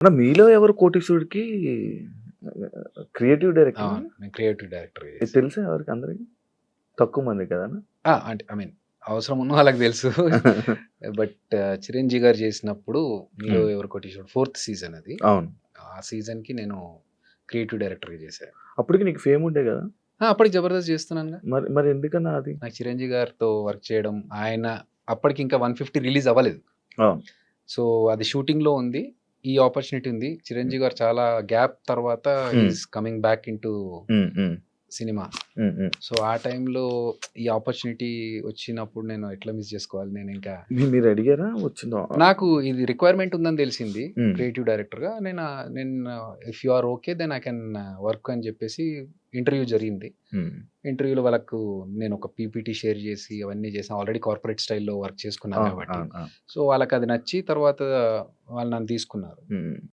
మీలో ఎవరు కోటీశ్వరుడికి క్రియేటివ్ ఆ! డైరెక్టరా? నేను క్రియేటివ్ డైరెక్టర్‌గా ఇది చేశా. తెలుసా ఎవరికి అందరికి? తక్కువ మందికి కదన్నా? అంటే ఐ మీన్ అవసరం ఉన్న వాళ్ళకి తెలుసు. బట్ చిరంజీవి గారు చేసినప్పుడు 'మీలో హ్మ్. ఎవరు కోటీశ్వరుడు' ఫోర్త్ సీజన్ అది. అవును. ఆ సీజన్‌కి నేను క్రియేటివ్ డైరెక్టర్‌గా చేశా. అప్పటికి నీకు ఫేమ్ ఉండే గదా! అప్పటికి 'జబర్దస్త్' చేస్తున్నానుగా. మరి మరి ఎందుకన్నా అది? నాకు చిరంజీవి గారితో వర్క్ చేయడం, ఆయన అప్పటికి ఇంకా 150 రిలీజ్ అవ్వలేదు. అవును. సో, అది షూటింగ్‌లో ఉంది. ఈ ఆపర్చునిటీ ఉంది. హ్మ్. చిరంజీవి గారు చాలా గ్యాప్ తర్వాత హి హ్మ్. ఈస్ కమింగ్ బ్యాక్ ఇంటూ హ్మ్. హ్మ్. సినిమా. హ్మ్. హ్మ్. సో, ఆ టైంలో ఈ ఆపర్చునిటీ వచ్చినప్పుడు నేను ఎట్లా మిస్ చేసుకోవాలి? నేనింకా మీరు అడిగారా? వచ్చిందా? నాకు ఇది రిక్వైర్మెంట్ ఉందని తెలిసింది. హ్మ్. క్రియేటివ్ డైరెక్టర్‌గా. నేను if you are okay then I can work అని చెప్పేసి ఇంటర్వ్యూ జరిగింది. హ్మ్. ఇంటర్వ్యూలో వాళ్ళకు నేను ఒక పీపీటీ షేర్ చేసి అవన్నీ చేసాం. ఆల్రెడీ కార్పొరేట్ స్టైల్‌లో వర్క్ చేసుకున్నాను అవును. కాబట్టి. అవును. అవును. సో, వాళ్ళకది నచ్చి తర్వాత వాళ్ళు నన్ను తీసుకున్నారు. హ్మ్.